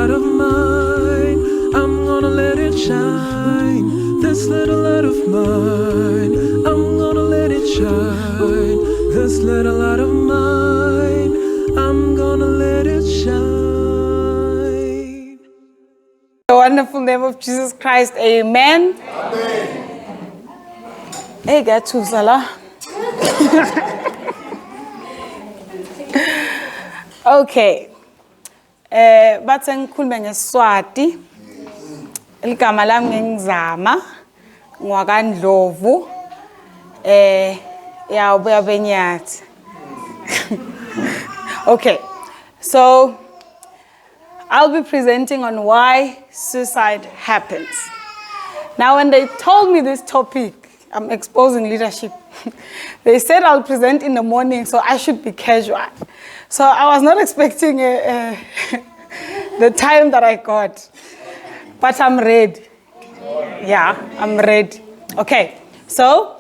light of mine, I'm gonna let it shine. This little light of mine, I'm gonna let it shine. This little light of mine, I'm gonna let it shine. In the wonderful name of Jesus Christ, amen. Amen. Hey, get to Salah. Okay. Bathe ngikhulume ngeSiswati. Igama lami ngingizama. Ngwaka Ndlovu. Ubuya benyathi. Okay. So I'll be presenting on why suicide happens. Now, when they told me this topic, I'm exposing leadership. They said I'll present in the morning, so I should be casual. So I was not expecting the time that I got, but I'm ready. Yeah, I'm ready. Okay, so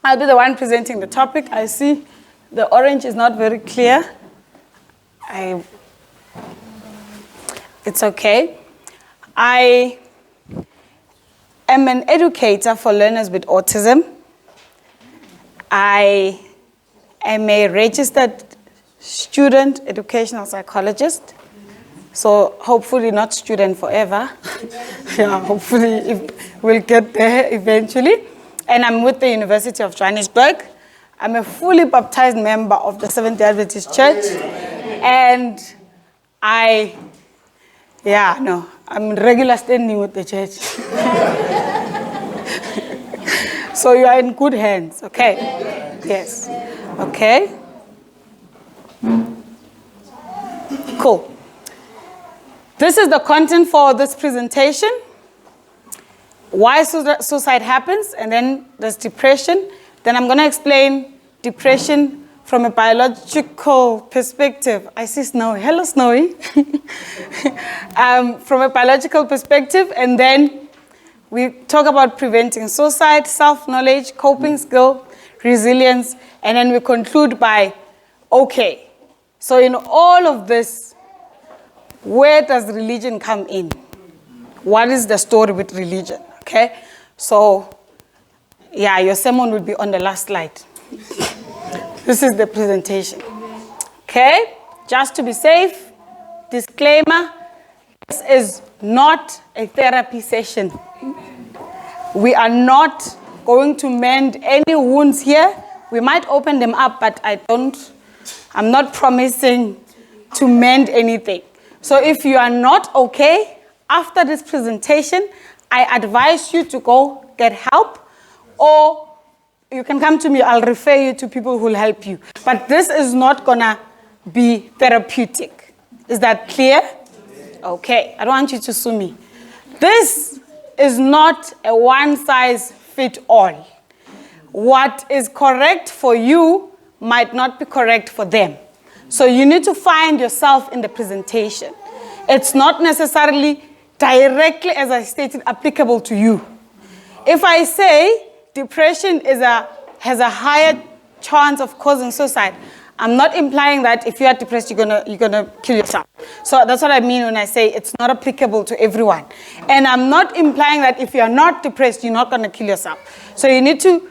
I'll be the one presenting the topic. I see the orange is not very clear. It's okay. I am an educator for learners with autism. I am a registered student educational psychologist. So hopefully not student forever. Yeah, hopefully we'll get there eventually. And I'm with the University of Johannesburg. I'm a fully baptized member of the Seventh-day Adventist Church. And I'm regular standing with the church. So you are in good hands, okay? Yes. Okay. Cool. This is the content for this presentation. Why suicide happens, and then there's depression. Then I'm going to explain depression from a biological perspective. I see Snowy. Hello, Snowy. From a biological perspective, and then we talk about preventing suicide, self-knowledge, coping skill, resilience, and then we conclude by, okay, so in all of this, where does religion come in? What is the story with religion? Okay, so yeah, your sermon will be on the last slide. This is the presentation. Okay, just to be safe, disclaimer, this is not a therapy session. We are not going to mend any wounds here. We might open them up, but I'm not promising to mend anything. So if you are not okay after this presentation, I advise you to go get help, or you can come to me. I'll refer you to people who will help you. But this is not gonna be therapeutic. Is that clear? Okay, I don't want you to sue me. This is not a one-size-fits-all. What is correct for you might not be correct for them. So you need to find yourself in the presentation. It's not necessarily directly, as I stated, applicable to you. If I say depression has a higher chance of causing suicide, I'm not implying that if you are depressed, you're gonna kill yourself. So that's what I mean when I say it's not applicable to everyone. And I'm not implying that if you're not depressed, you're not gonna kill yourself. So you need to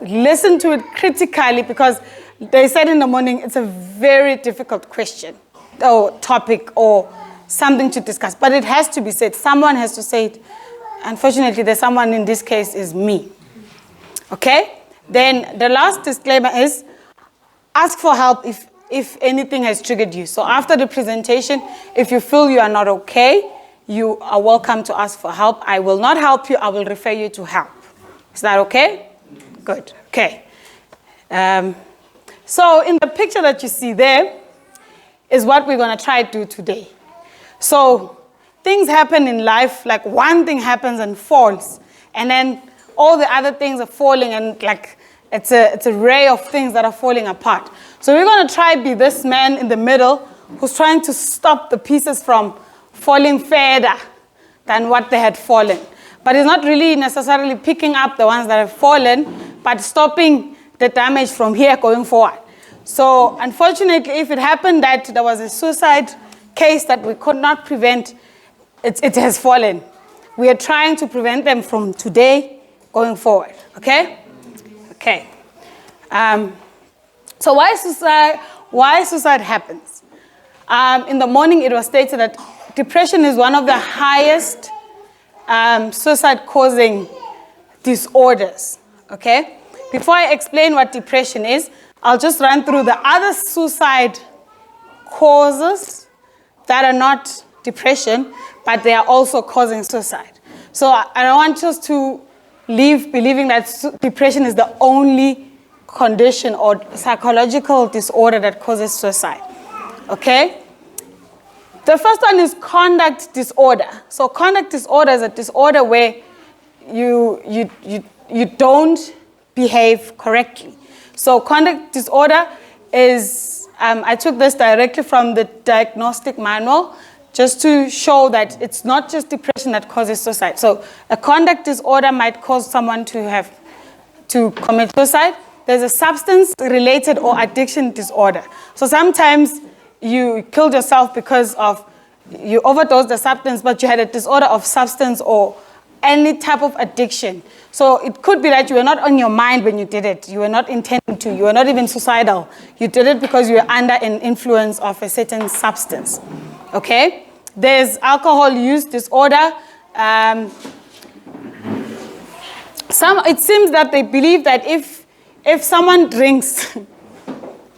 listen to it critically, because they said in the morning it's a very difficult question or topic or something to discuss. But it has to be said. Someone has to say it. Unfortunately, the someone in this case is me. Okay? Then the last disclaimer is, ask for help if anything has triggered you. So after the presentation, if you feel you are not okay, you are welcome to ask for help. I will not help you. I will refer you to help. Is that okay? Good. Okay. So in the picture that you see there is what we're going to try to do today. So things happen in life, like one thing happens and falls, and then all the other things are falling, and like it's a array of things that are falling apart. So we're going to try to be this man in the middle who's trying to stop the pieces from falling further than what they had fallen. But he's not really necessarily picking up the ones that have fallen, but stopping the damage from here going forward. So unfortunately, if it happened that there was a suicide case that we could not prevent, it has fallen. We are trying to prevent them from today going forward, okay? Okay. So why suicide happens? In the morning, it was stated that depression is one of the highest suicide-causing disorders, okay? Before I explain what depression is, I'll just run through the other suicide causes that are not depression, but they are also causing suicide. So I don't want us to leave believing that depression is the only condition or psychological disorder that causes suicide, okay? The first one is conduct disorder. So conduct disorder is a disorder where you don't behave correctly. So conduct disorder is, I took this directly from the diagnostic manual just to show that it's not just depression that causes suicide. So a conduct disorder might cause someone to commit suicide. There's a substance-related or addiction disorder. So sometimes you killed yourself because of you overdosed the substance, but you had a disorder of substance or any type of addiction. So it could be that you were not on your mind when you did it. You were not intending to. You were not even suicidal. You did it because you were under an influence of a certain substance. Okay? There's alcohol use disorder. It seems that they believe that if someone drinks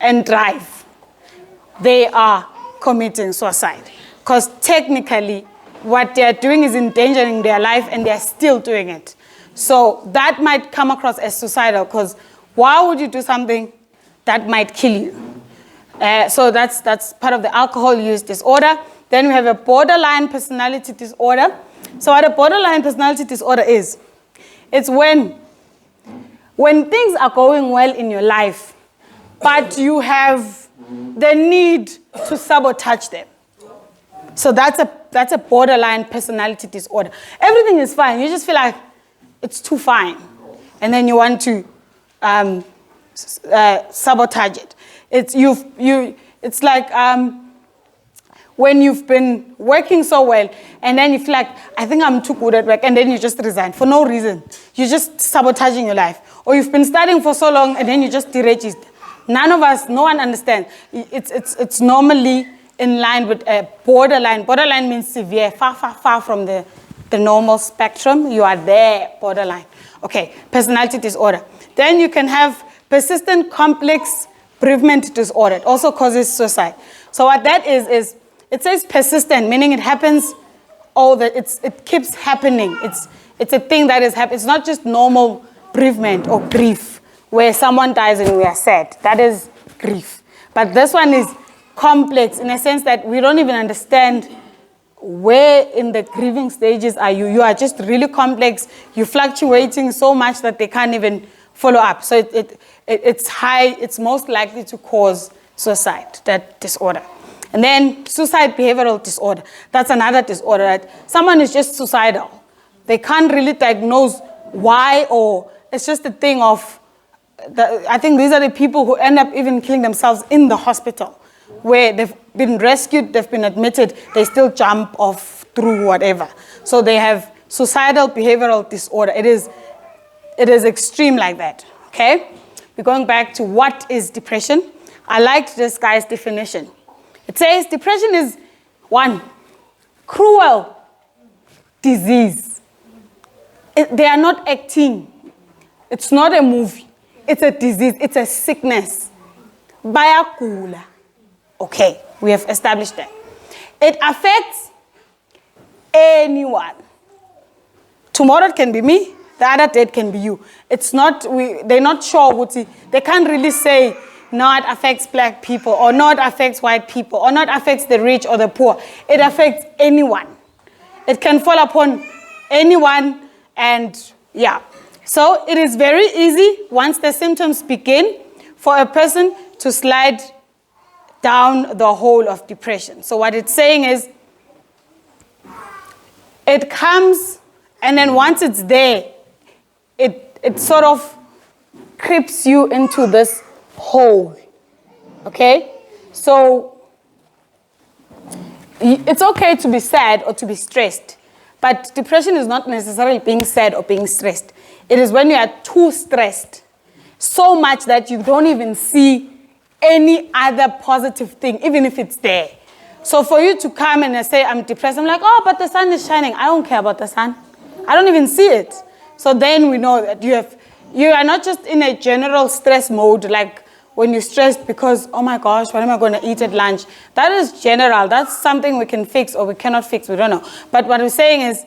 and drive, they are committing suicide. Because technically, what they're doing is endangering their life and they're still doing it. So that might come across as suicidal, because why would you do something that might kill you? So that's part of the alcohol use disorder. Then we have a borderline personality disorder. So what a borderline personality disorder is, it's when things are going well in your life, but you have the need to sabotage them. So that's a borderline personality disorder. Everything is fine. You just feel like it's too fine. And then you want to sabotage it. It's like when you've been working so well, and then you feel like, I think I'm too good at work, and then you just resign for no reason. You're just sabotaging your life. Or you've been studying for so long, and then you just deregister. No one understands. It's normally in line with a borderline. Borderline means severe, far from the normal spectrum. You are there, borderline. Okay, personality disorder. Then you can have persistent complex bereavement disorder. It also causes suicide. So what that is it says persistent, meaning it happens it keeps happening. It's a thing that is happening. It's not just normal bereavement or grief, where someone dies and we are sad. That is grief. But this one is complex in a sense that we don't even understand where in the grieving stages are you. You are just really complex. You're fluctuating so much that they can't even follow up. So it's high. It's most likely to cause suicide, that disorder. And then suicide behavioral disorder. That's another disorder. That someone is just suicidal. They can't really diagnose why, or it's just a thing of, I think these are the people who end up even killing themselves in the hospital, where they've been rescued, they've been admitted, they still jump off through whatever. So they have suicidal behavioral disorder. It is extreme like that, okay? We're going back to what is depression. I liked this guy's definition. It says depression is one, cruel disease. They are not acting. It's not a movie. It's a disease. It's a sickness. Bayakula. Okay, we have established that. It affects anyone. Tomorrow it can be me. The other day it can be you. It's not. They're not sure. They can't really say, no, it affects black people, or no, it affects white people, or not affects the rich or the poor. It affects anyone. It can fall upon anyone, and yeah. So it is very easy, once the symptoms begin, for a person to slide down the hole of depression. So what it's saying is, it comes, and then once it's there, it sort of creeps you into this hole, okay? So It's okay to be sad or to be stressed, but depression is not necessarily being sad or being stressed. It is when you are too stressed, so much that you don't even see any other positive thing, even if it's there. So for you to come and say, I'm depressed, I'm like, oh, but the sun is shining. I don't care about the sun. I don't even see it. So then we know that you are not just in a general stress mode, like when you're stressed because, oh my gosh, what am I going to eat at lunch? That is general. That's something we can fix or we cannot fix. We don't know. But what we're saying is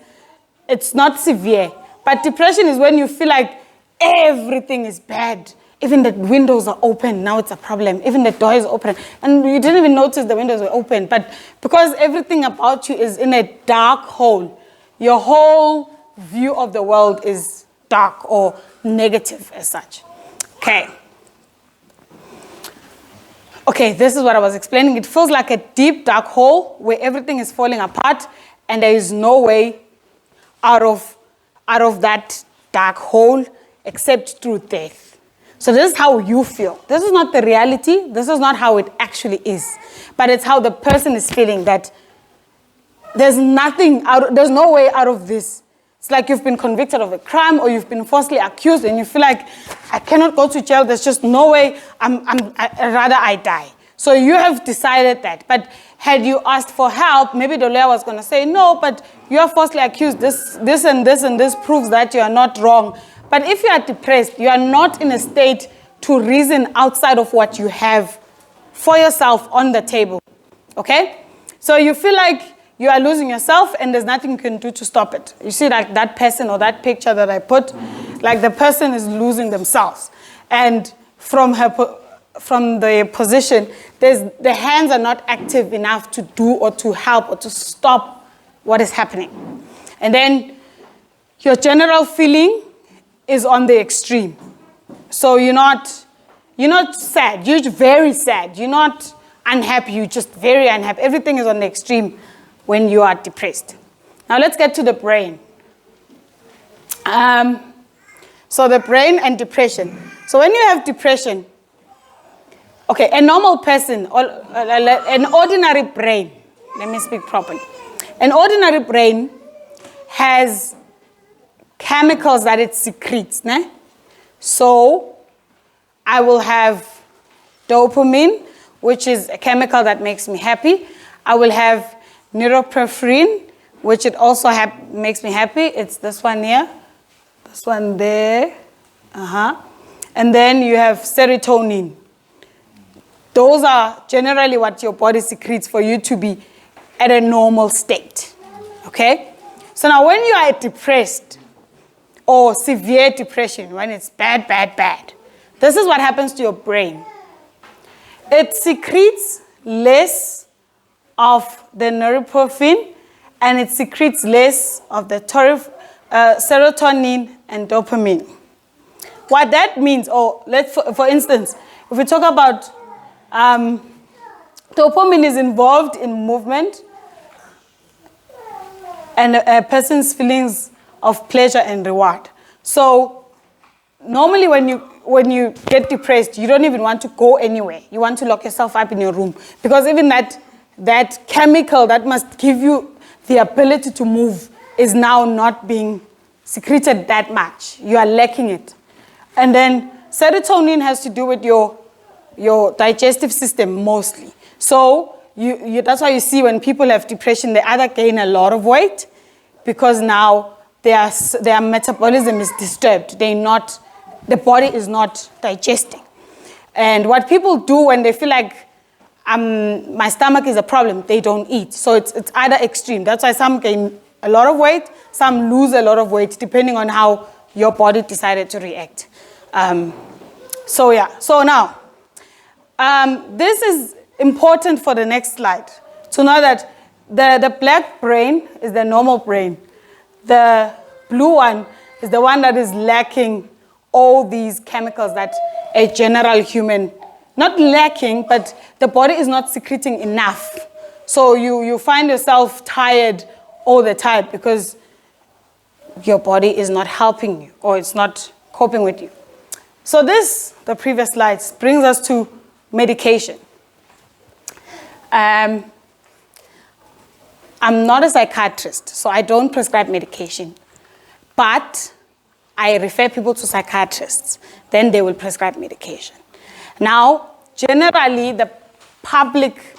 it's not severe. But depression is when you feel like everything is bad. Even the windows are open, now it's a problem. Even the door is open. And you didn't even notice the windows were open. But because everything about you is in a dark hole, your whole view of the world is dark or negative as such. Okay. Okay, this is what I was explaining. It feels like a deep, dark hole where everything is falling apart and there is no way out of that dark hole except through death. So this is how you feel. This is not the reality. This is not how it actually is. But it's how the person is feeling, that there's there's no way out of this. It's like you've been convicted of a crime or you've been falsely accused and you feel like, I cannot go to jail. There's just no way. Rather I die. So you have decided that. But had you asked for help, maybe the lawyer was going to say, no, but you are falsely accused. This and this and this proves that you are not wrong. But if you are depressed, you are not in a state to reason outside of what you have for yourself on the table. Okay? So you feel like you are losing yourself and there's nothing you can do to stop it. You see, like that person or that picture that I put, like the person is losing themselves. And from the position, the hands are not active enough to do or to help or to stop what is happening. And then your general feeling is on the extreme. So you're not sad, you're very sad. You're not unhappy, you're just very unhappy. Everything is on the extreme when you are depressed. Now let's get to the brain. So the brain and depression. So when you have depression, okay, a normal person, or an ordinary brain, let me speak properly. An ordinary brain has chemicals that it secretes. Ne? So I will have dopamine, which is a chemical that makes me happy. I will have norepinephrine, which it also makes me happy. It's this one here, this one there. And then you have serotonin. Those are generally what your body secretes for you to be at a normal state. Okay? So now when you are depressed, or severe depression, when it's bad, this is what happens to your brain. It secretes less of the norepinephrine and it secretes less of the serotonin and dopamine. What that means, for instance, if we talk about dopamine is involved in movement and a person's feelings of pleasure and reward. So normally when you get depressed, you don't even want to go anywhere. You want to lock yourself up in your room because even that chemical that must give you the ability to move is now not being secreted that much. You are lacking it. And then serotonin has to do with your digestive system mostly. So that's why you see when people have depression, they either gain a lot of weight because now their metabolism is disturbed. The body is not digesting. And what people do when they feel like my stomach is a problem, they don't eat. So it's either extreme. That's why some gain a lot of weight, some lose a lot of weight, depending on how your body decided to react. So now, this is important for the next slide. To know that the black brain is the normal brain. The blue one is the one that is lacking all these chemicals that a general human, not lacking, but the body is not secreting enough. So you find yourself tired all the time because your body is not helping you or it's not coping with you. So the previous slides, brings us to medication. I'm not a psychiatrist, so I don't prescribe medication. But I refer people to psychiatrists. Then they will prescribe medication. Now, generally, the public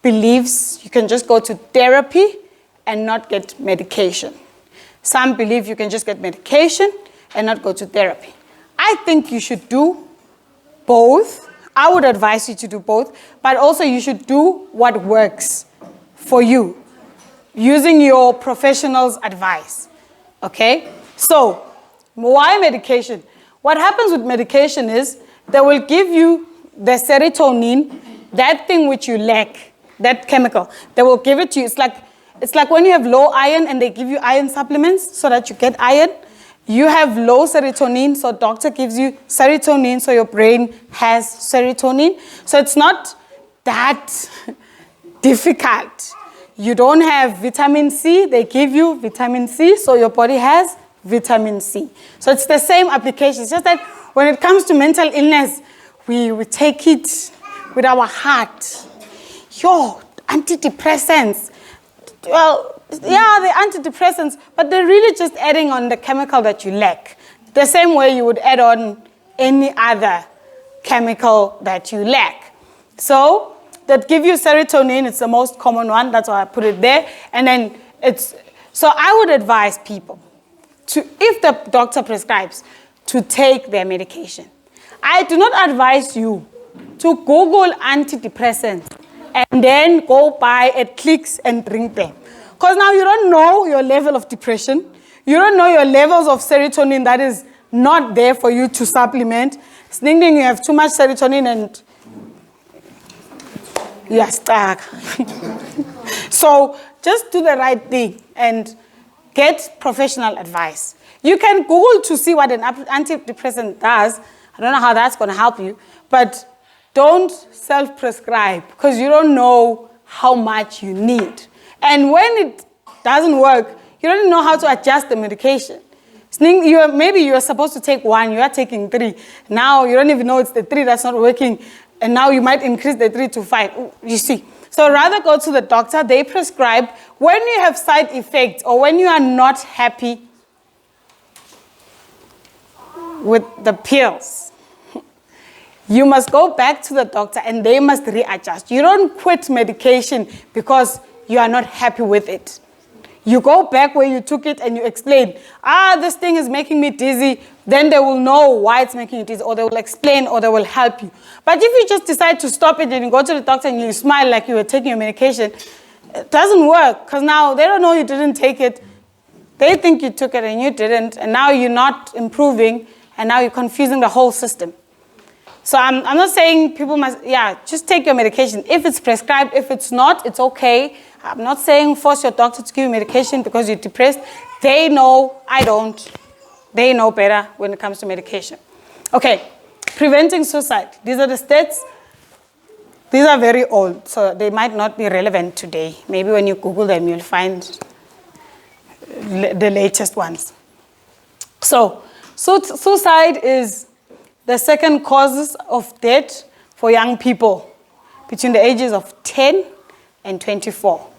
believes you can just go to therapy and not get medication. Some believe you can just get medication and not go to therapy. I think you should do both. I would advise you to do both, but also you should do what works for you, using your professional's advice, okay? So, why medication? What happens with medication is they will give you the serotonin, that thing which you lack, that chemical. They will give it to you. It's like when you have low iron and they give you iron supplements so that you get iron. You have low serotonin, so doctor gives you serotonin so your brain has serotonin. So it's not that difficult. You don't have vitamin C, they give you vitamin C, so your body has vitamin C. So it's the same application. It's just that when it comes to mental illness, we take it with our heart. Antidepressants. Well, yeah, they're antidepressants, but they're really just adding on the chemical that you lack. The same way you would add on any other chemical that you lack. So, that give you serotonin, it's the most common one, that's why I put it there. And then so I would advise people to, if the doctor prescribes, to take their medication. I do not advise you to Google antidepressants and then go buy at Clicks and drink them. Because now you don't know your level of depression. You don't know your levels of serotonin that is not there for you to supplement. Thinking you have too much serotonin and you're stuck. So just do the right thing and get professional advice. You can Google to see what an antidepressant does. I don't know how that's going to help you, but don't self-prescribe because you don't know how much you need. And when it doesn't work, you don't know how to adjust the medication. Maybe you're supposed to take 1, you are taking 3. Now you don't even know it's the 3 that's not working, and now you might increase the 3 to 5. You see. So rather go to the doctor, they prescribe. When you have side effects or when you are not happy with the pills, you must go back to the doctor and they must readjust. You don't quit medication because you are not happy with it. You go back where you took it and you explain, this thing is making me dizzy. Then they will know why it's making you dizzy, or they will explain, or they will help you. But if you just decide to stop it and you go to the doctor and you smile like you were taking your medication, it doesn't work because now they don't know you didn't take it. They think you took it and you didn't, and now you're not improving, and now you're confusing the whole system. So I'm not saying people must, just take your medication. If it's prescribed, if it's not, it's okay. I'm not saying force your doctor to give you medication because you're depressed. They know, I don't. They know better when it comes to medication. Okay, preventing suicide. These are the stats. These are very old, so they might not be relevant today. Maybe when you Google them, you'll find the latest ones. So suicide is the second causes of death for young people between the ages of 10 and 24.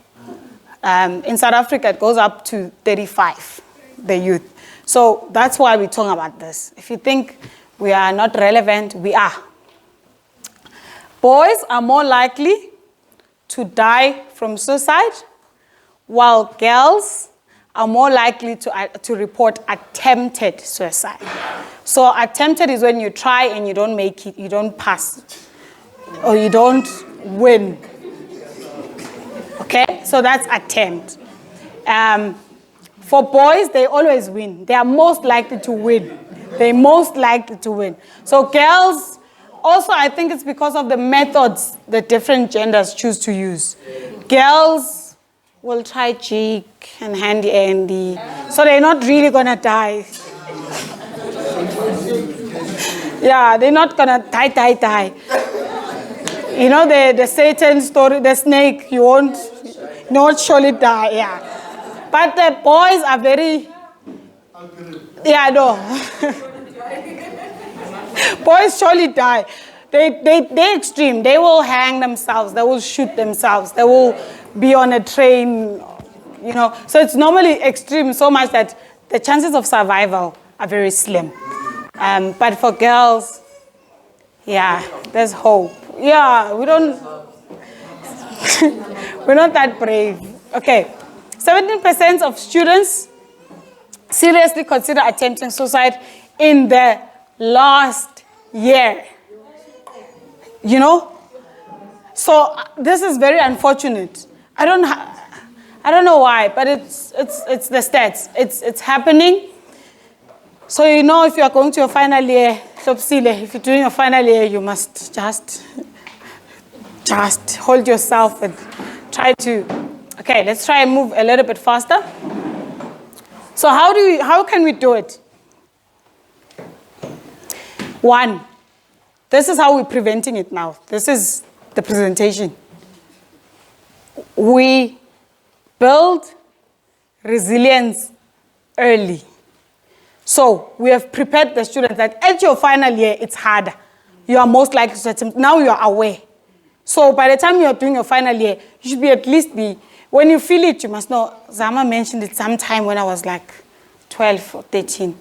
In South Africa, it goes up to 35, the youth. So that's why we're talking about this. If you think we are not relevant, we are. Boys are more likely to die from suicide, while girls are more likely to report attempted suicide. So attempted is when you try and you don't make it, you don't pass, or you don't win. Okay, so that's attempt. For boys, they always win. They are most likely to win. They're most likely to win. So girls, also I think it's because of the methods the different genders choose to use. Girls will try cheek and handy, so they're not really gonna die. Yeah, they're not gonna die. You know the Satan story, the snake, you won't not surely die, yeah. But the boys are very, boys surely die. They're extreme. They will hang themselves. They will shoot themselves. They will be on a train you know. So it's normally extreme so much that the chances of survival are very slim. But for girls, yeah, there's hope. Yeah, we don't, we're not that brave. Okay, 17% of students seriously consider attempting suicide in the last year. You know? So this is very unfortunate. I don't know why, but it's the stats. It's happening. So you know, if you are going to your final year, if you're doing your final year, you must just hold yourself and try to. Okay, let's try and move a little bit faster. So how can we do it? One, this is how we're preventing it now. This is the presentation. We build resilience early. So we have prepared the students that at your final year, it's harder. You are most likely to attempt. Now you are aware. So by the time you are doing your final year, you should at least be, when you feel it, you must know. Zama mentioned it sometime when I was like 12 or 13.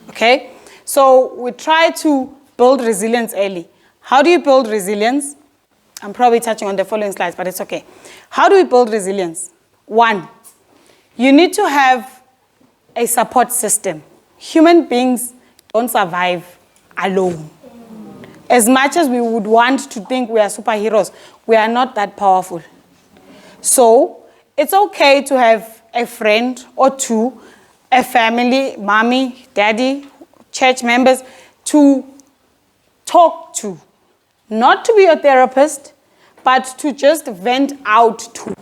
Okay? So we try to build resilience early. How do you build resilience? I'm probably touching on the following slides, but it's okay. How do we build resilience? One, you need to have a support system. Human beings don't survive alone. As much as we would want to think we are superheroes, we are not that powerful. So it's okay to have a friend or two, a family, mommy, daddy, church members to talk to. Not to be a therapist, but to just vent out to.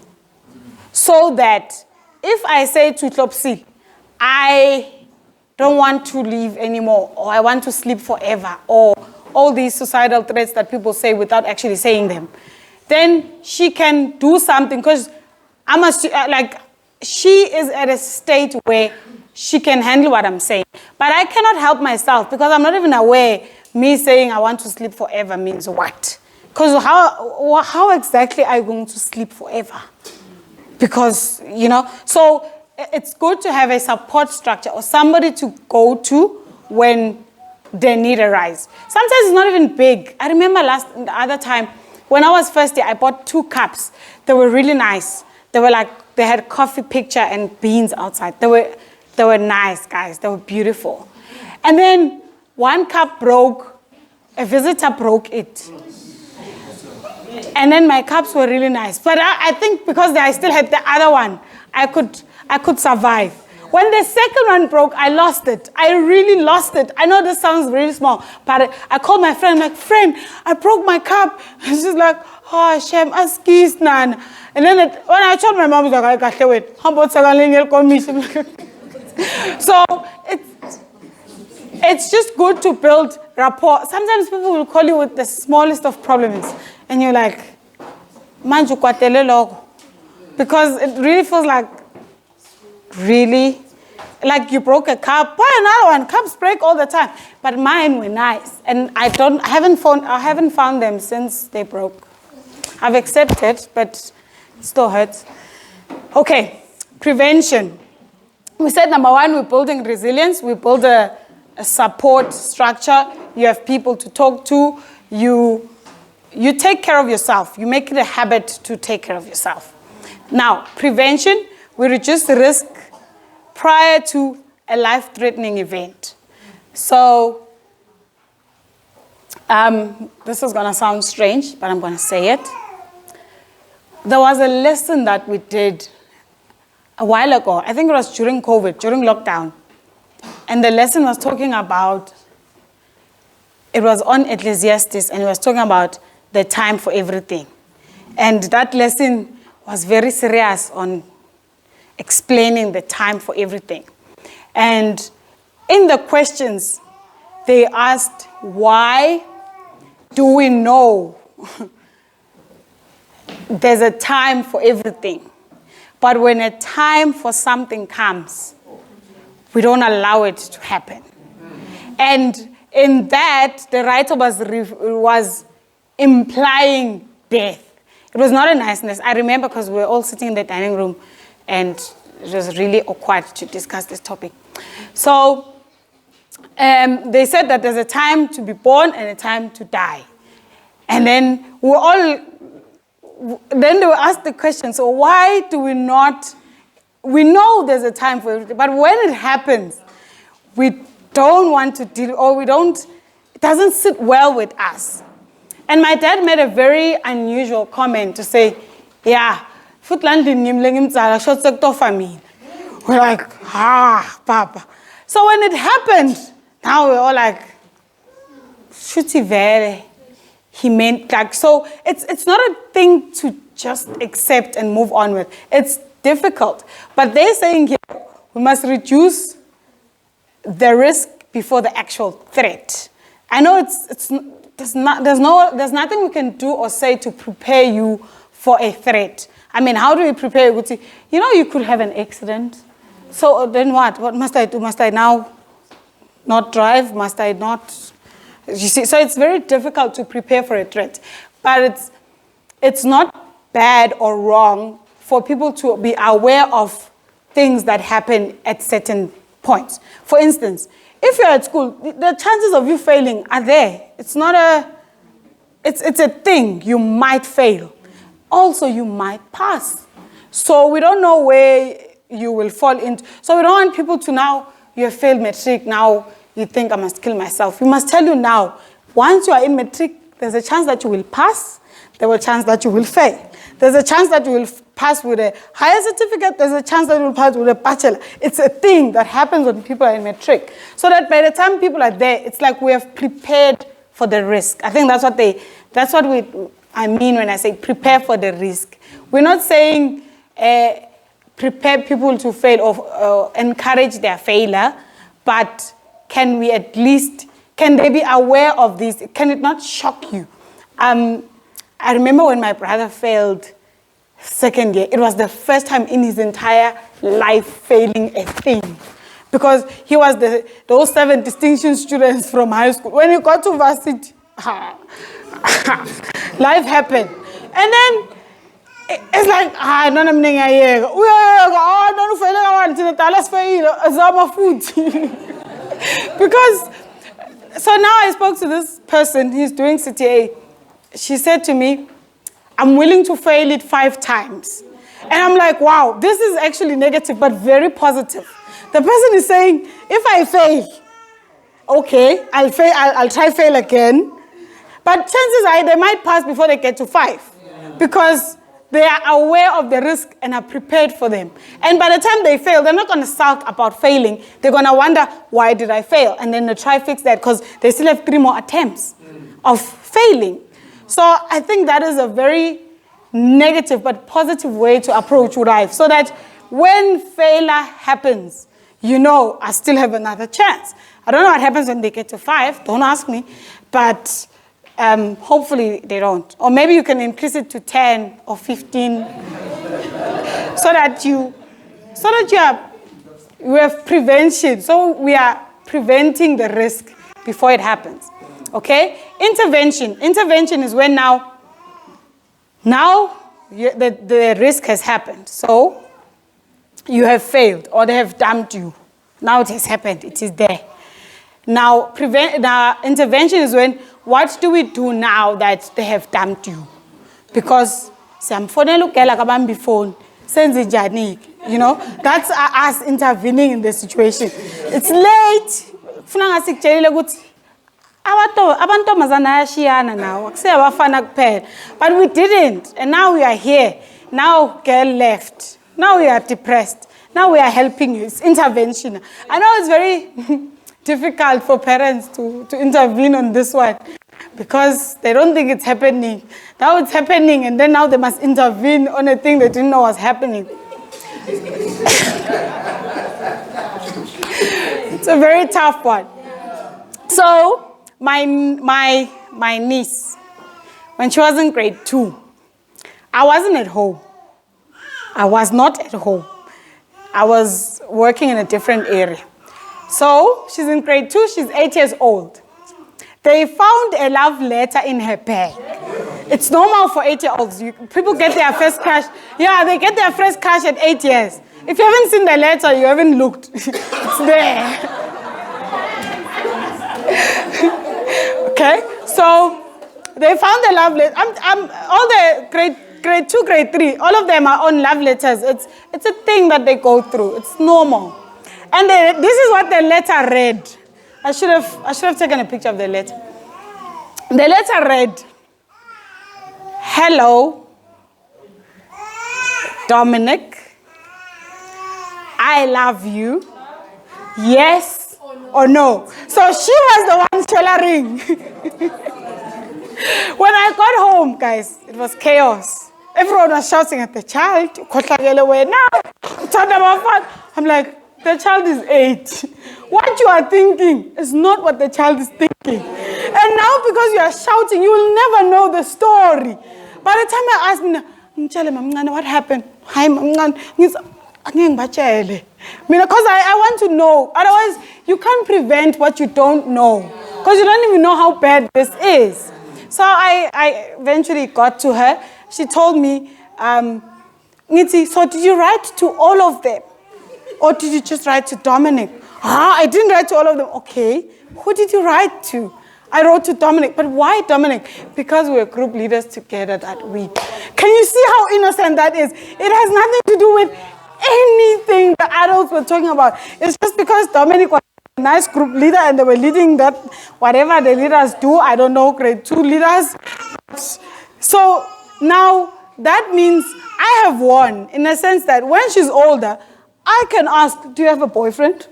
So that if I say to Tlopsi, I don't want to live anymore, or I want to sleep forever, or all these suicidal threats that people say without actually saying them, then she can do something, because she is at a state where she can handle what I'm saying. But I cannot help myself, because I'm not even aware me saying I want to sleep forever means what. Because how exactly are you going to sleep forever? Because, you know, so it's good to have a support structure or somebody to go to when the need arises. Sometimes it's not even big. I remember the other time, when I was first year, I bought 2 cups. They were really nice. They were like, they had coffee picture and beans outside. They were nice, guys. They were beautiful. And then 1 cup broke. A visitor broke it. And then my cups were really nice. But I think because I still had the other one, I could survive. When the second one broke, I lost it. I really lost it. I know this sounds really small, but I called my friend, I'm like, friend, I broke my cup. And she's like, oh, Shem, askis nan. And then when I told my mom, I was like, I can't wait. How about So it's just good to build rapport. Sometimes people will call you with the smallest of problems, and you're like, manju kwatele logo. Because it really feels like, really? Like you broke a cup, buy another one. Cups break all the time. But mine were nice. And I haven't found them since they broke. I've accepted, but it still hurts. Okay, prevention. We said number 1, we're building resilience. We build a support structure. You have people to talk to. You take care of yourself. You make it a habit to take care of yourself. Now, prevention, we reduce the risk prior to a life-threatening event. So, this is going to sound strange, but I'm going to say it. There was a lesson that we did a while ago. I think it was during COVID, during lockdown. And the lesson was talking about, it was on Ecclesiastes, and it was talking about the time for everything. And that lesson was very serious on explaining the time for everything. And in the questions, they asked, why do we know there's a time for everything? But when a time for something comes, we don't allow it to happen. And in that, the writer was implying death. It was not a niceness. I remember because we were all sitting in the dining room, and it was really awkward to discuss this topic. So they said that there's a time to be born and a time to die. And then then they were asked the question, so why do we not, we know there's a time for everything, but when it happens, we don't want to deal, or it doesn't sit well with us. And my dad made a very unusual comment to say, yeah, we're like, Papa. So when it happened, now we're all like, Shuti vere. He meant like, so it's not a thing to just accept and move on with. It's difficult. But they're saying here, we must reduce the risk before the actual threat. I know there's nothing we can do or say to prepare you for a threat. I mean, how do we prepare you? You know, you could have an accident. So then what? What must I do? Must I now not drive? Must I not? You see, so it's very difficult to prepare for a threat. But it's not bad or wrong for people to be aware of things that happen at certain points. For instance, if you're at school, the chances of you failing are there. It's a thing. You might fail. Also, you might pass. So we don't know where you will fall into. So we don't want people to now, you have failed matric, now you think I must kill myself. We must tell you now, once you are in matric, there's a chance that you will pass. There's a chance that you will fail. There's a chance that you will pass with a higher certificate. There's a chance that you will pass with a bachelor. It's a thing that happens when people are in matric. So that by the time people are there, it's like we have prepared for the risk. I think I mean when I say prepare for the risk. We're not saying prepare people to fail or encourage their failure, but can we at least, can they be aware of this? Can it not shock you? I remember when my brother failed second year, it was the first time in his entire life failing a thing. Because he was those 7 distinction students from high school. When he got to varsity, life happened. And then it's like, Zama food. Because, so now I spoke to this person, he's doing CTA. She said to me, I'm willing to fail it 5 times. And I'm like, wow, this is actually negative, but very positive. The person is saying, if I fail, okay, I'll try fail again. But chances are they might pass before they get to 5. Because they are aware of the risk and are prepared for them. And by the time they fail, they're not going to sulk about failing. They're going to wonder, why did I fail? And then they try fix that because they still have 3 more attempts of failing. So I think that is a very negative but positive way to approach life. So that when failure happens, you know, I still have another chance. I don't know what happens when they get to 5. Don't ask me. But hopefully they don't. Or maybe you can increase it to 10 or 15 so that you have prevention. So we are preventing the risk before it happens. Okay? Intervention. Intervention is when now the risk has happened. So you have failed or they have dumped you. Now it has happened. It is there. Now, intervention is when, what do we do now that they have dumped you? Because, you know, that's us intervening in the situation. It's late. But we didn't, and now we are here. Now girl left. Now we are depressed. Now we are helping you. It's intervention. I know it's very difficult for parents to intervene on this one because they don't think it's happening. Now it's happening, and then now they must intervene on a thing they didn't know was happening. It's a very tough one. So my niece, when she was in grade 2, I wasn't at home. I was not at home. I was working in a different area. So she's in grade 2, she's 8 years old. They found a love letter in her bag. It's normal for 8-year-olds. People get their first crush. Yeah, they get their first crush at 8 years. If you haven't seen the letter, you haven't looked. It's there. Okay? So they found the love letter. All the grade 2, grade 3, all of them are on love letters. It's a thing that they go through. It's normal. And this is what the letter read. I should have taken a picture of the letter. The letter read, "Hello, Dominic. I love you. Yes or no?" So she was the one tailoring. When I got home, guys, it was chaos. Everyone was shouting at the child. I'm like, the child is 8. What you are thinking is not what the child is thinking. And now because you are shouting, you will never know the story. By the time I asked me, what happened? Hi, because I want to know. Otherwise, you can't prevent what you don't know. Because you don't even know how bad this is. So I eventually got to her. She told me, Nitsi, so did you write to all of them? Or did you just write to Dominic? I didn't write to all of them. Okay. Who did you write to? I wrote to Dominic. But why Dominic? Because we were group leaders together that week. Can you see how innocent that is? It has nothing to do with anything the adults were talking about. It's just because Dominic was a nice group leader and they were leading that, whatever the leaders do, I don't know, grade 2 leaders. So now that means I have won in the sense that when she's older, I can ask, do you have a boyfriend?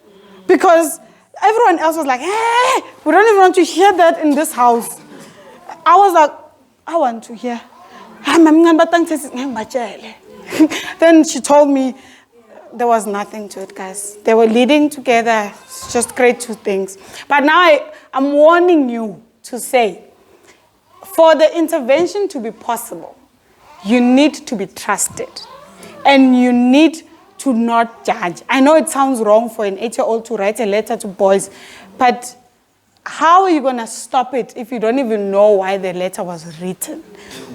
Because everyone else was like, hey, we don't even want to hear that in this house. I was like, I want to hear. Then she told me there was nothing to it, guys. They were leading together, just grade 2 things. But now I'm warning you to say, for the intervention to be possible, you need to be trusted. And you need to not judge. I know it sounds wrong for an 8-year-old to write a letter to boys, but how are you going to stop it if you don't even know why the letter was written?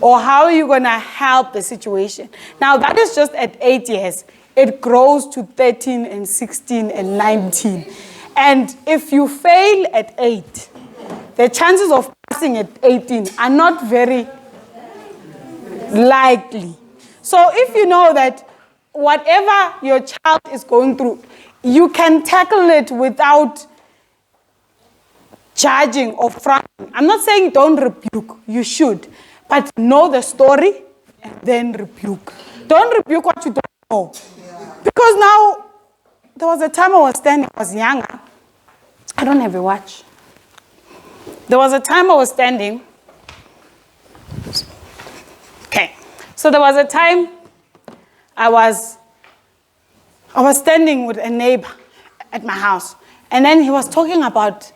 Or how are you going to help the situation? Now, that is just at 8 years. It grows to 13 and 16 and 19. And if you fail at 8, the chances of passing at 18 are not very likely. So if you know that whatever your child is going through, you can tackle it without judging or fronting. I'm not saying don't rebuke. You should. But know the story and then rebuke. Don't rebuke what you don't know. Because now, there was a time I was standing, I was younger. I don't have a watch. There was a time I was standing. Okay. So there was a time I was standing with a neighbor at my house. And then he was talking about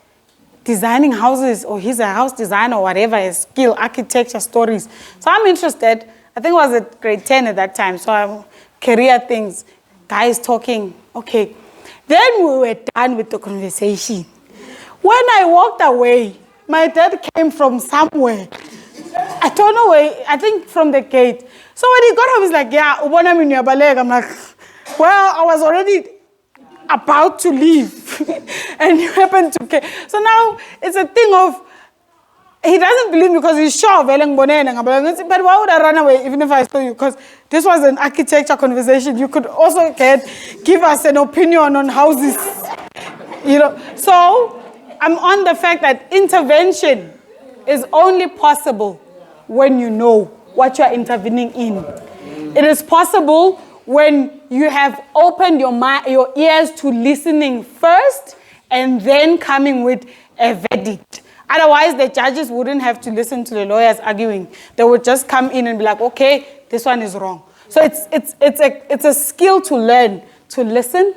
designing houses, or he's a house designer or whatever, his skill, architecture, stories. So I'm interested. I think I was at grade 10 at that time. So I'm career things, guys talking. Okay. Then we were done with the conversation. When I walked away, my dad came from somewhere. I don't know where, I think from the gate. So when he got home, he's like, yeah, ubona mi niyabaleka. I'm like, well, I was already about to leave. And you happened to care. So now it's a thing of, he doesn't believe me because he's sure. But why would I run away even if I saw you? Because this was an architecture conversation. You could also give us an opinion on houses. You know. So I'm on the fact that intervention is only possible when you know what you're intervening in. It is possible when you have opened your ears to listening first and then coming with a verdict. Otherwise, the judges wouldn't have to listen to the lawyers arguing. They would just come in and be like, okay, this one is wrong. So it's a skill to learn, to listen,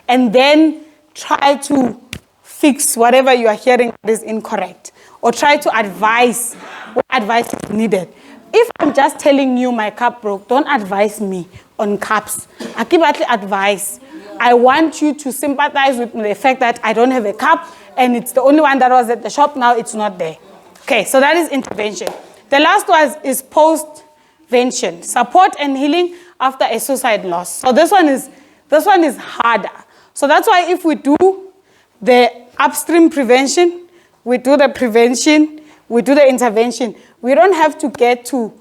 and then try to fix whatever you are hearing that is incorrect, or try to advise what advice is needed. If I'm just telling you my cup broke, don't advise me on cups. I give advice. I want you to sympathize with the fact that I don't have a cup and it's the only one that was at the shop, now it's not there. Okay, so that is intervention. The last one is postvention, support and healing after a suicide loss. So this one is This one is harder. So that's why if we do the upstream prevention, we do the prevention, we do the intervention, we don't have to get to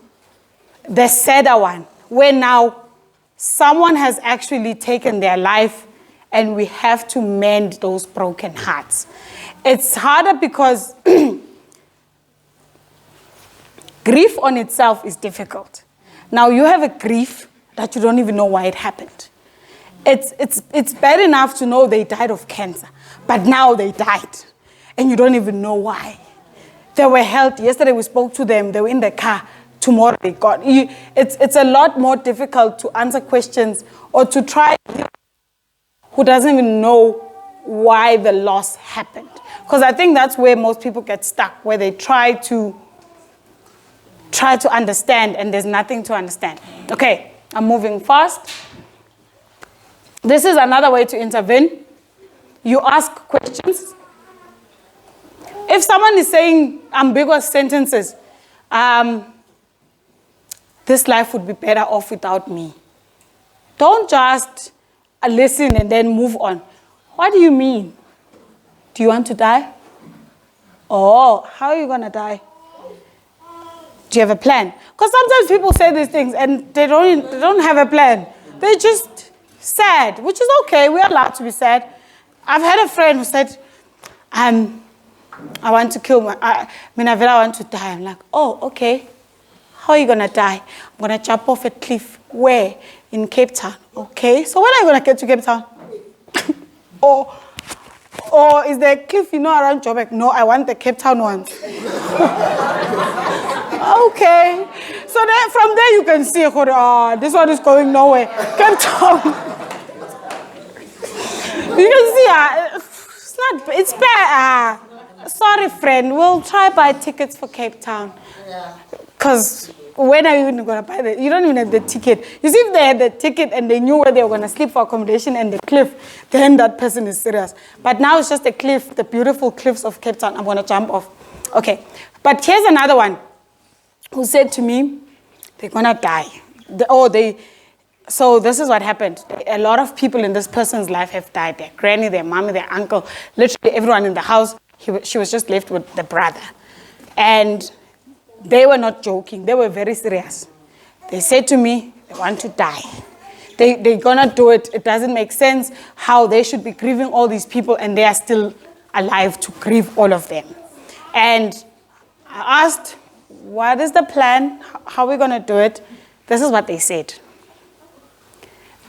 the sadder one, where now someone has actually taken their life and we have to mend those broken hearts. It's harder because grief on itself is difficult. Now you have a grief that you don't even know why it happened. It's bad enough to know they died of cancer, but now they died and you don't even know why. They were healthy. Yesterday we spoke to them, they were in the car. Tomorrow they got. It's a lot more difficult to answer questions or to try who doesn't even know why the loss happened. Because I think that's where most people get stuck, where they try to understand and there's nothing to understand. Okay, I'm moving fast. This is another way to intervene. You ask questions. If someone is saying ambiguous sentences, this life would be better off without me. Don't just listen and then move on. What do you mean? Do you want to die? Oh, how are you going to die? Do you have a plan? Because sometimes people say these things and they don't have a plan. They're just sad, which is okay. We're allowed to be sad. I've had a friend who said, I want to kill I want to die. I'm like, oh, okay. How are you going to die? I'm going to jump off a cliff. Where? In Cape Town. Okay. So when are you going to get to Cape Town? or is there a cliff, around Joburg? No, I want the Cape Town ones. Okay. So then from there you can see, this one is going nowhere. Cape Town. You can see, it's bad. Sorry, friend. We'll try buy tickets for Cape Town. Because when are you even going to buy that? You don't even have the ticket. You see, if they had the ticket and they knew where they were going to sleep for accommodation and the cliff, then that person is serious. But now it's just a cliff, the beautiful cliffs of Cape Town. I'm going to jump off. Okay. But here's another one who said to me, they're going to die. So this is what happened. A lot of people in this person's life have died. Their granny, their mommy, their uncle, literally everyone in the house. She was just left with the brother. And they were not joking. They were very serious. They said to me, they want to die. They're going to do it. It doesn't make sense how they should be grieving all these people and they are still alive to grieve all of them. And I asked, what is the plan? How are we going to do it? This is what they said.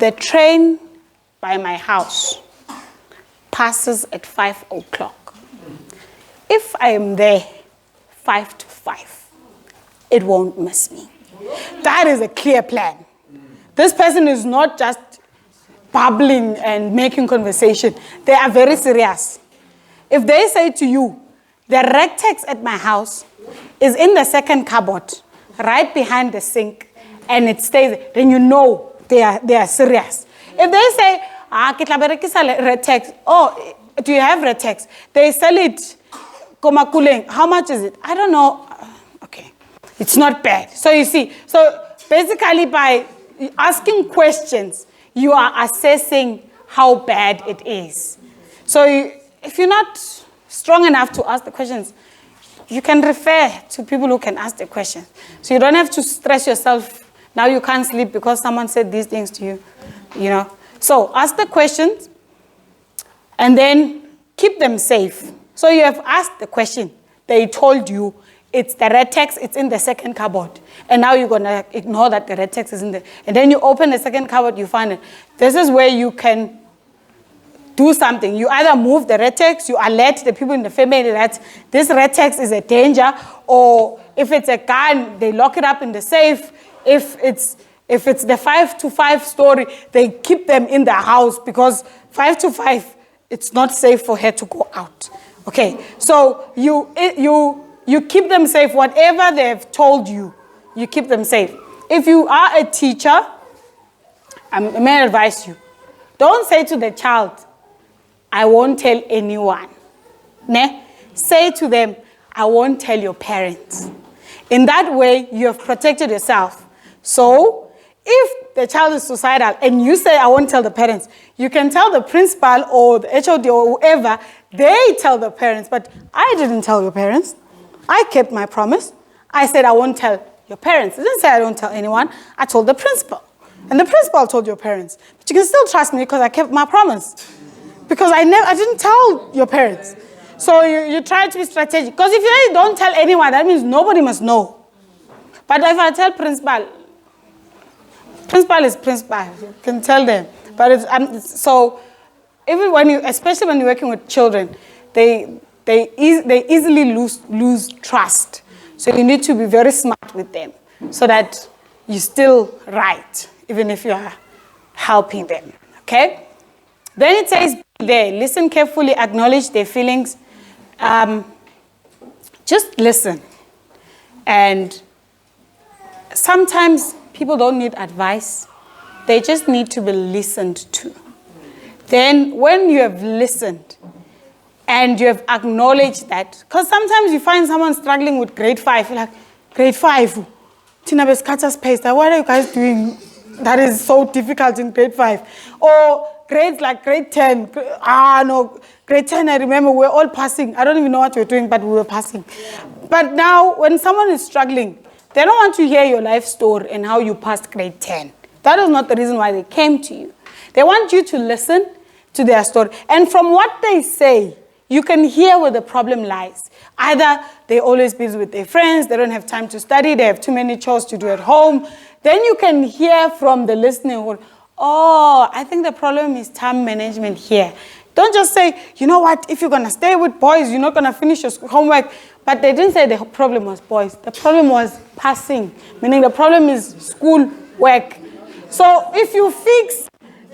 The train by my house passes at 5 o'clock. If I am there 5 to 5, it won't miss me. That is a clear plan. This person is not just babbling and making conversation. They are very serious. If they say to you, the Rectex at my house is in the second cupboard, right behind the sink, and it stays there, then you know they are serious. If they say, Rectex, oh, do you have Rectex? They sell it. How much is it? I don't know. Okay. It's not bad. So you see, so basically by asking questions, you are assessing how bad it is. So if you're not strong enough to ask the questions, you can refer to people who can ask the questions. So you don't have to stress yourself. Now you can't sleep because someone said these things to you, So ask the questions and then keep them safe. So you have asked the question. They told you it's the red text, it's in the second cupboard. And now you're going to ignore that the red text is in there. And then you open the second cupboard, you find it. This is where you can do something. You either move the red text, you alert the people in the family that this red text is a danger, or if it's a gun, they lock it up in the safe. If it's the 5 to 5 story, they keep them in the house because 5 to 5, it's not safe for her to go out. Okay, so you keep them safe. Whatever they've told you, you keep them safe. If you are a teacher, I may advise you, don't say to the child, I won't tell anyone. Ne? Say to them, I won't tell your parents. In that way, you have protected yourself. So if the child is suicidal and you say, I won't tell the parents, you can tell the principal or the HOD or whoever, they tell the parents, but I didn't tell your parents. I kept my promise. I said I won't tell your parents. I didn't say I don't tell anyone. I told the principal. And the principal told your parents. But you can still trust me because I kept my promise. Because I didn't tell your parents. So you try to be strategic. Because if you don't tell anyone, that means nobody must know. But if I tell principal is principal. You can tell them. But so even especially when you're working with children, they easily lose trust. So you need to be very smart with them so that you're still right, even if you are helping them. Okay? Then it says, be there. Listen carefully, acknowledge their feelings. Just listen. And sometimes people don't need advice. They just need to be listened to. Then when you have listened and you have acknowledged that, because sometimes you find someone struggling with grade 5, you're like, grade 5, Tina Beskatas pace, what are you guys doing that is so difficult in grade 5? Or grades like grade 10, grade 10, I remember we're all passing. I don't even know what we're doing, but we were passing. But now when someone is struggling, they don't want to hear your life story and how you passed grade 10. That is not the reason why they came to you. They want you to listen to their story. And from what they say, you can hear where the problem lies. Either they're always busy with their friends, they don't have time to study, they have too many chores to do at home. Then you can hear from the listening, oh, I think the problem is time management here. Don't just say, you know what, if you're going to stay with boys, you're not going to finish your homework. But they didn't say the problem was boys. The problem was passing, meaning the problem is school work. So if you fix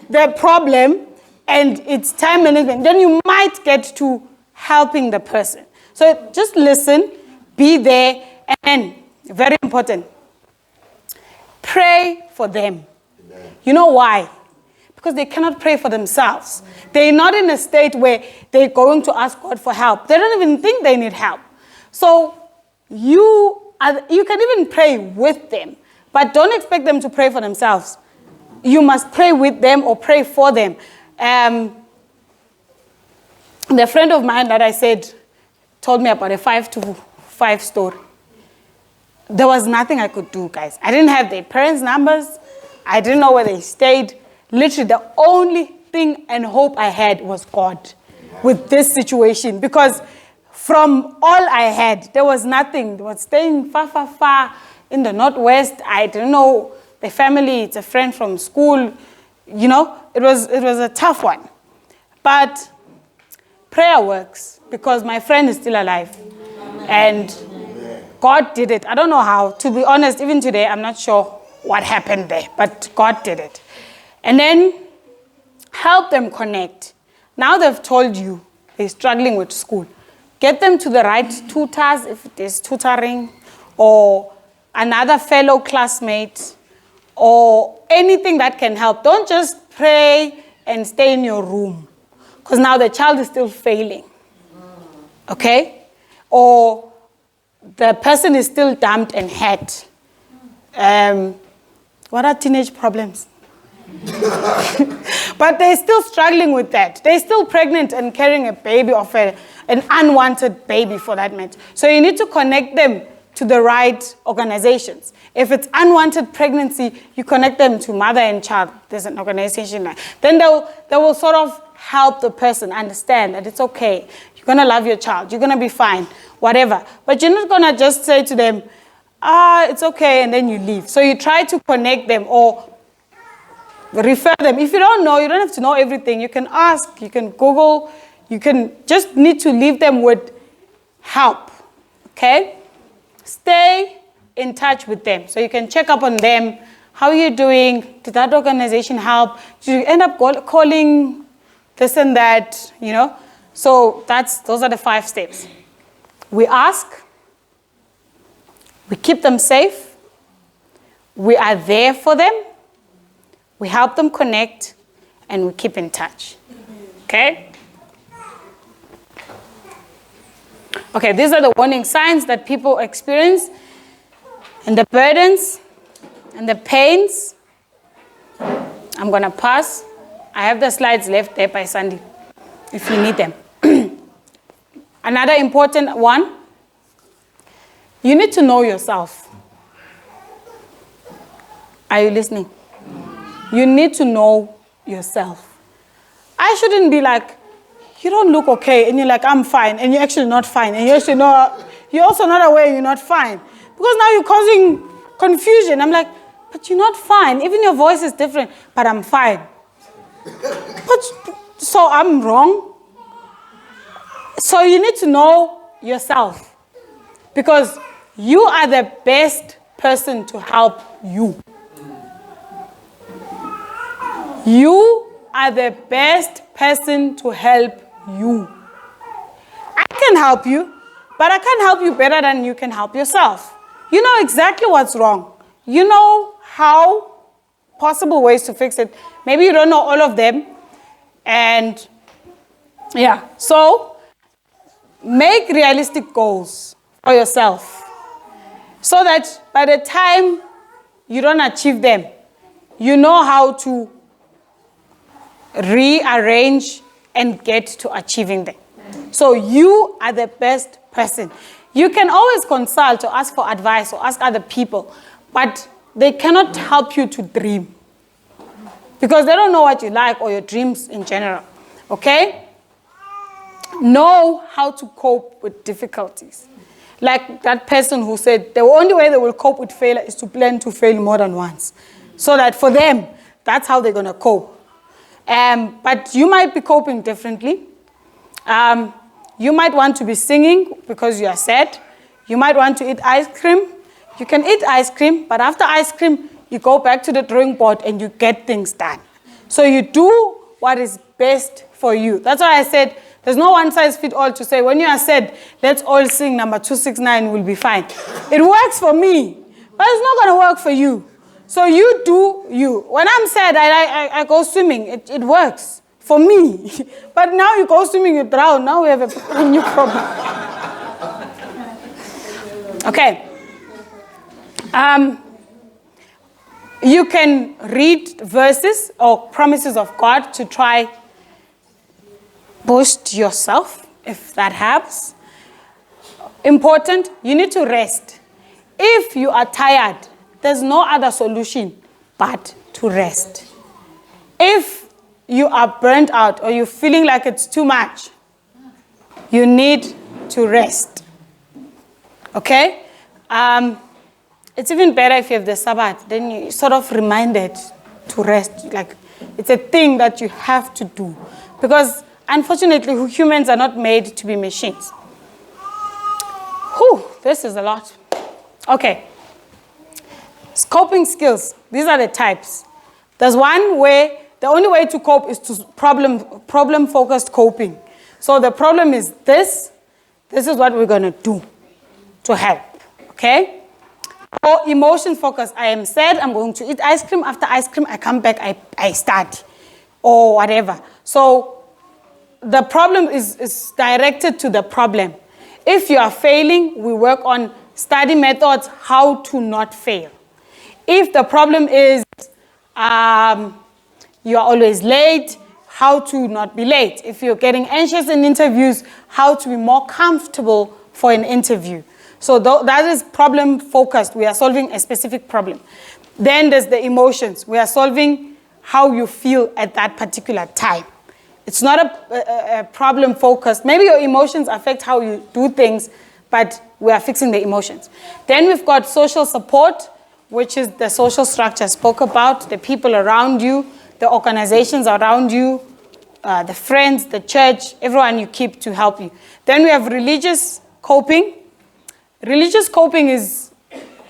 the problem and it's time management, then you might get to helping the person. So just listen, be there, and very important, pray for them. Amen. You know why? Because they cannot pray for themselves. They're not in a state where they're going to ask God for help. They don't even think they need help. So you can even pray with them, but don't expect them to pray for themselves. You must pray with them or pray for them. The friend of mine that I said told me about a 5 to 5 story. There was nothing I could do, guys. I didn't have their parents' numbers. I didn't know where they stayed. Literally, the only thing and hope I had was God with this situation. Because from all I had, there was nothing. They were staying far, far, far in the Northwest. I didn't know the family. It's a friend from school. You know, it was a tough one. But prayer works because my friend is still alive. And God did it. I don't know how. To be honest, even today, I'm not sure what happened there. But God did it. And then help them connect. Now they've told you they're struggling with school. Get them to the right tutors, if it is tutoring, or another fellow classmate, or anything that can help. Don't just pray and stay in your room, because now the child is still failing. Okay? Or the person is still dumped and hurt. What are teenage problems? But they're still struggling with that. They're still pregnant and carrying a baby of an unwanted baby for that matter. So you need to connect them to the right organizations. If it's unwanted pregnancy, you connect them to mother and child. There's an organization there. Then they will sort of help the person understand that it's okay. You're going to love your child. You're going to be fine, whatever. But you're not going to just say to them, it's okay, and then you leave. So you try to connect them or refer them. If you don't know, you don't have to know everything. You can ask, you can Google, you can just need to leave them with help, okay? Stay in touch with them. So you can check up on them. How are you doing? Did that organization help? Did you end up calling this and that, you know? So those are the 5 steps. We ask, we keep them safe, we are there for them, we help them connect, and we keep in touch. Okay? Okay, these are the warning signs that people experience, and the burdens, and the pains, I'm going to pass. I have the slides left there by Sandy, if you need them. Another important one, you need to know yourself. Are you listening? You need to know yourself. I shouldn't be like, you don't look okay, and you're like, I'm fine, and you're actually not fine, and you're also not aware you're not fine. Because now you're causing confusion. I'm like, but you're not fine. Even your voice is different, but I'm fine. So I'm wrong? So you need to know yourself. Because you are the best person to help you. You are the best person to help you. I can help you, but I can't help you better than you can help yourself. You know exactly what's wrong. You know how possible ways to fix it. Maybe you don't know all of them. And yeah, so make realistic goals for yourself so that by the time you don't achieve them, you know how to rearrange and get to achieving them. So you are the best person. You can always consult or ask for advice or ask other people, but they cannot help you to dream because they don't know what you like or your dreams in general, okay? Know how to cope with difficulties. Like that person who said the only way they will cope with failure is to plan to fail more than once. So that for them, that's how they're going to cope. But you might be coping differently. You might want to be singing because you are sad. You might want to eat ice cream. You can eat ice cream, but after ice cream, you go back to the drawing board and you get things done. So you do what is best for you. That's why I said there's no one size fits all to say when you are sad, let's all sing number 269 will be fine. It works for me, but it's not going to work for you. So you do you. When I'm sad, I go swimming. It works for me. But now you go swimming, you drown. Now we have a new problem. Okay. You can read verses or promises of God to try boost yourself, if that helps. Important, you need to rest. If you are tired, there's no other solution but to rest. If you are burnt out or you're feeling like it's too much, you need to rest. Okay? It's even better if you have the Sabbath. Then you're sort of reminded to rest. Like, it's a thing that you have to do. Because, unfortunately, humans are not made to be machines. Whew, this is a lot. Okay. Coping skills. These are the types. There's one where the only way to cope is to problem-focused coping. So the problem is this. This is what we're going to do to help. Okay? Or emotion-focused. I am sad. I'm going to eat ice cream. After ice cream, I come back. I study. Or whatever. So the problem is directed to the problem. If you are failing, we work on study methods, how to not fail. If the problem is you are always late, how to not be late. If you're getting anxious in interviews, how to be more comfortable for an interview. So that is problem-focused. We are solving a specific problem. Then there's the emotions. We are solving how you feel at that particular time. It's not a problem-focused. Maybe your emotions affect how you do things, but we are fixing the emotions. Then we've got social support, which is the social structure I spoke about, the people around you, the organizations around you, the friends, the church, everyone you keep to help you. Then we have religious coping. Religious coping is,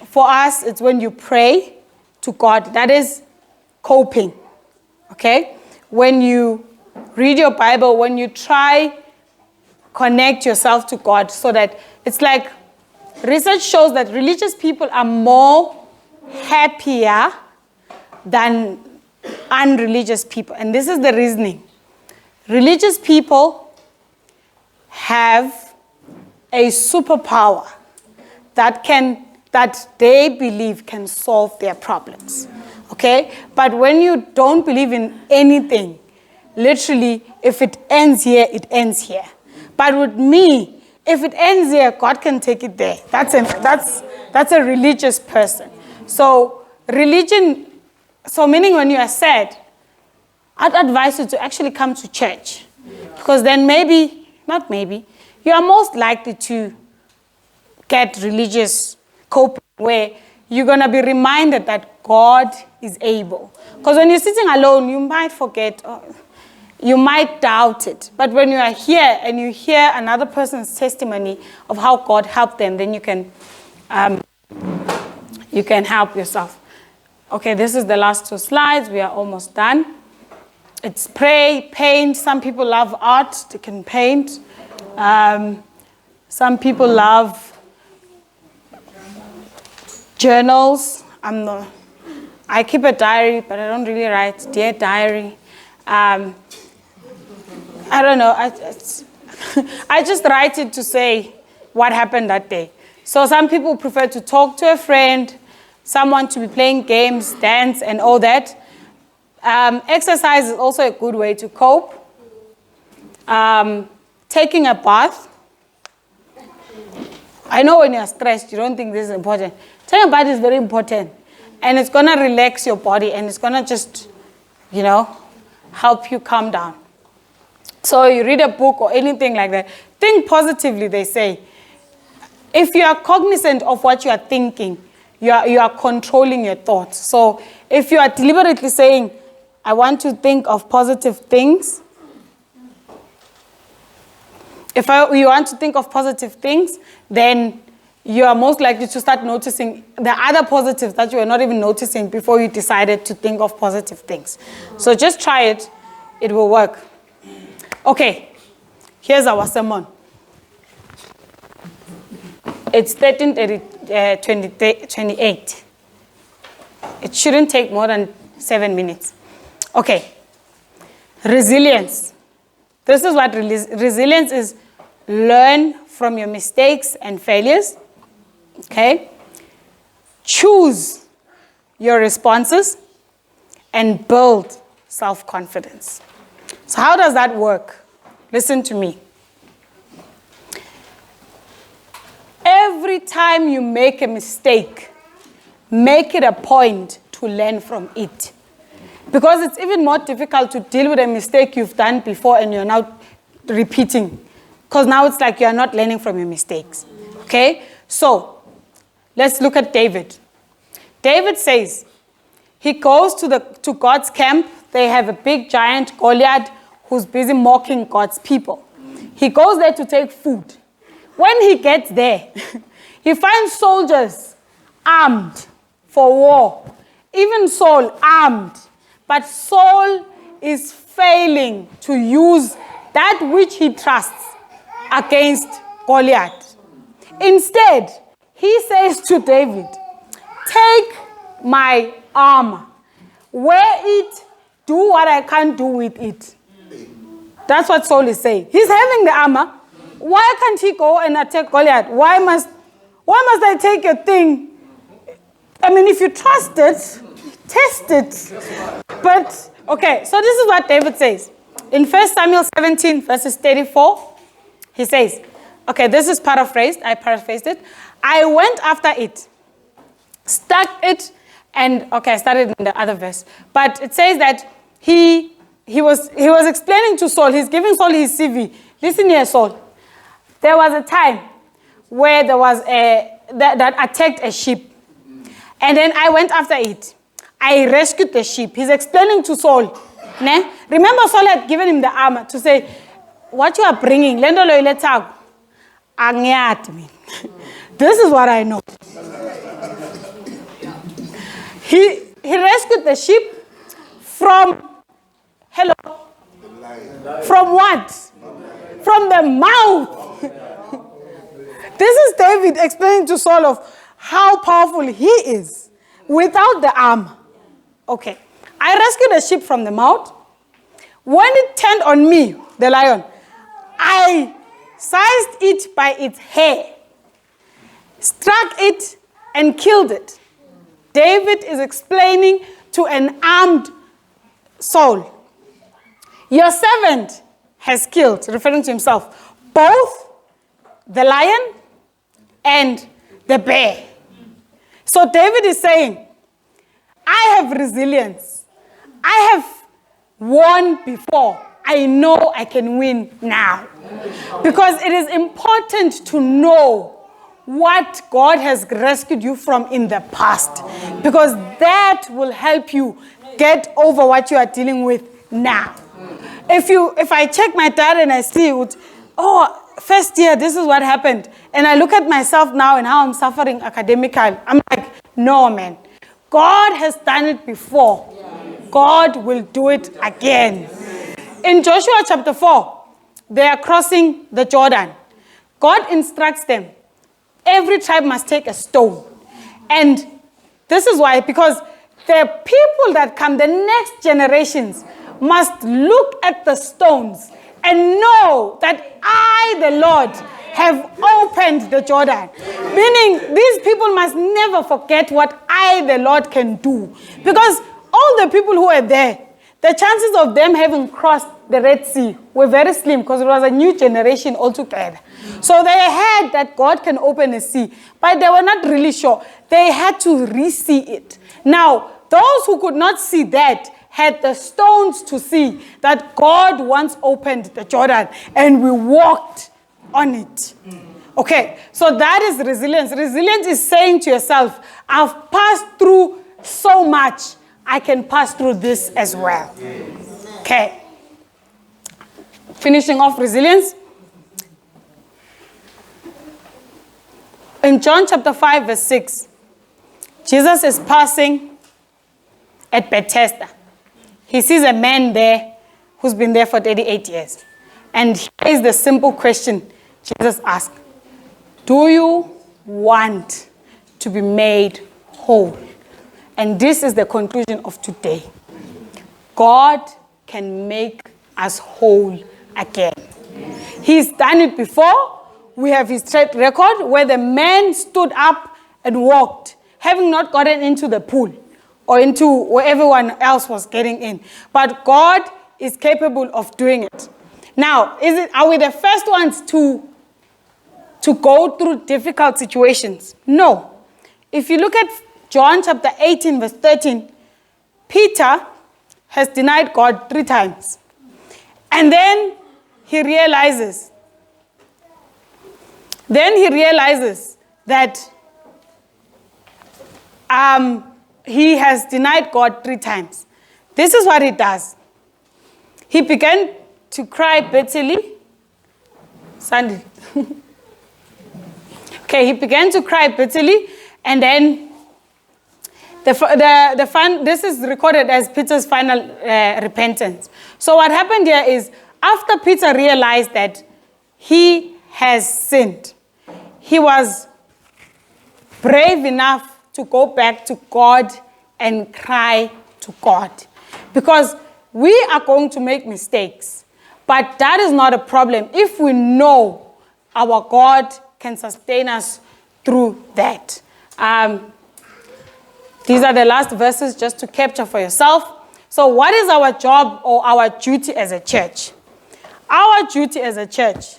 for us, it's when you pray to God. That is coping, okay? When you read your Bible, when you try connect yourself to God so that it's like research shows that religious people are more happier than unreligious people. And this is the reasoning. Religious people have a superpower that they believe can solve their problems. Okay? But when you don't believe in anything, literally, if it ends here, it ends here. But with me, if it ends here, God can take it there. That's a religious person. So religion, so meaning when you are sad, I'd advise you to actually come to church. Because then you are most likely to get religious coping where you're going to be reminded that God is able. Because when you're sitting alone, you might forget, or you might doubt it. But when you are here and you hear another person's testimony of how God helped them, then you can help yourself. Okay, this is the last 2 slides. We are almost done. It's pray, paint. Some people love art. They can paint. Some people love journals. I keep a diary, but I don't really write. Dear diary. I don't know. I just write it to say what happened that day. So some people prefer to talk to a friend, someone to be playing games, dance, and all that. Exercise is also a good way to cope. Taking a bath. I know when you're stressed, you don't think this is important. Taking a bath is very important. And it's going to relax your body, and it's going to just, help you calm down. So you read a book or anything like that. Think positively, they say. If you are cognizant of what you are thinking, you are controlling your thoughts. So if you are deliberately saying, I want to think of positive things, you want to think of positive things, then you are most likely to start noticing the other positives that you were not even noticing before you decided to think of positive things. So just try it. It will work. Okay, here's our sermon. It's 13:28. It shouldn't take more than 7 minutes. Okay, resilience. This is what resilience is. Learn from your mistakes and failures. Okay? Choose your responses and build self-confidence. So how does that work? Listen to me. Every time you make a mistake, make it a point to learn from it. Because it's even more difficult to deal with a mistake you've done before and you're now repeating. Because now it's like you're not learning from your mistakes. Okay? So, let's look at David. David says, he goes to God's camp. They have a big giant Goliath who's busy mocking God's people. He goes there to take food. When he gets there, he finds soldiers armed for war. Even Saul armed. But Saul is failing to use that which he trusts against Goliath. Instead, he says to David, take my armor, wear it, do what I can't do with it. That's what Saul is saying. He's having the armor. Why can't he go and attack Goliath? Why must I take a thing? I mean, if you trust it, test it. But, okay, so this is what David says. In 1 Samuel 17, verses 34, he says, okay, this is paraphrased. I paraphrased it. I went after it, stuck it, and, okay, I started in the other verse. But it says that he was explaining to Saul, he's giving Saul his CV. Listen here, Saul. There was a time where there was that attacked a sheep. And then I went after it. I rescued the sheep. He's explaining to Saul. Ne? Remember, Saul had given him the armor to say, what you are bringing, lendo lo iletago, angiyazi mina. This is what I know. He rescued the sheep from, from what? From the mouth. This is David explaining to Saul of how powerful he is without the armor. Okay. I rescued a sheep from the mouth. When it turned on me, the lion, I seized it by its hair, struck it, and killed it. David is explaining to an armed soul. Your servant has killed, referring to himself, both the lion and the bear. So David is saying, I have resilience. I have won before. I know I can win now. Because it is important to know what God has rescued you from in the past. Because that will help you get over what you are dealing with now. If I check my dad and I see, first year, this is what happened. And I look at myself now and how I'm suffering academically. I'm like, no, man. God has done it before. God will do it again. In Joshua chapter 4, they are crossing the Jordan. God instructs them. Every tribe must take a stone. And this is why, because the people that come, the next generations, must look at the stones and know that I, the Lord, have opened the Jordan. Meaning, these people must never forget what I, the Lord, can do. Because all the people who were there, the chances of them having crossed the Red Sea were very slim because it was a new generation altogether. So they had that God can open a sea, but they were not really sure. They had to re-see it. Now, those who could not see that had the stones to see that God once opened the Jordan and we walked on it. Okay, so that is resilience. Resilience is saying to yourself, I've passed through so much, I can pass through this as well. Okay. Finishing off resilience. In John chapter 5, verse 6, Jesus is passing at Bethesda. He sees a man there who's been there for 38 years. And here is the simple question Jesus asked. Do you want to be made whole? And this is the conclusion of today. God can make us whole again. He's done it before. We have his track record where the man stood up and walked, having not gotten into the pool or into where everyone else was getting in. But God is capable of doing it. Now, are we the first ones to go through difficult situations? No. If you look at John chapter 18, verse 13, Peter has denied God 3 times. And then he realizes that he has denied God 3 times. This is what he does. He began to cry bitterly. Sandy. Okay, he began to cry bitterly, and then this is recorded as Peter's final repentance. So what happened here is, after Peter realized that he has sinned, he was brave enough to go back to God and cry to God. Because we are going to make mistakes, but that is not a problem if we know our God can sustain us through that. These are the last verses just to capture for yourself. So what is our job or our duty as a church? Our duty as a church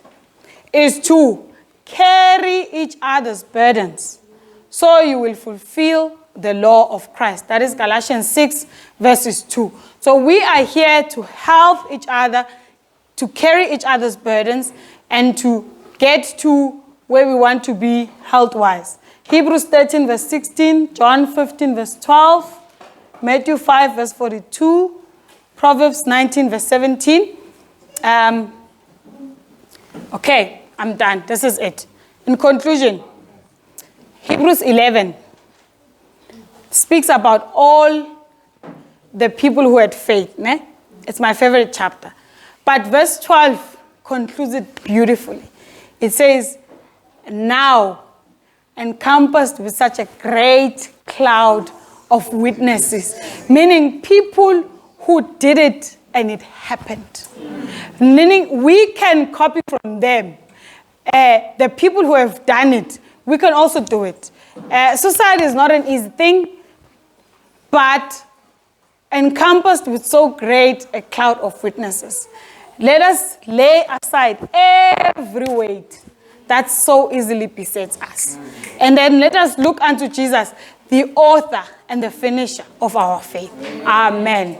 is to carry each other's burdens so you will fulfill the law of Christ. That is Galatians 6, verses 2. So we are here to help each other, to carry each other's burdens, and to get to where we want to be health-wise. Hebrews 13, verse 16, John 15, verse 12, Matthew 5, verse 42, Proverbs 19, verse 17. Okay, I'm done. This is it. In conclusion, Hebrews 11 speaks about all the people who had faith. Ne? It's my favorite chapter. But verse 12 concludes it beautifully. It says, now, encompassed with such a great cloud of witnesses, meaning people who did it and it happened. Meaning we can copy from them. The people who have done it, we can also do it. Suicide is not an easy thing, but encompassed with so great a cloud of witnesses. Let us lay aside every weight that so easily besets us. And then let us look unto Jesus, the author and the finisher of our faith. Amen.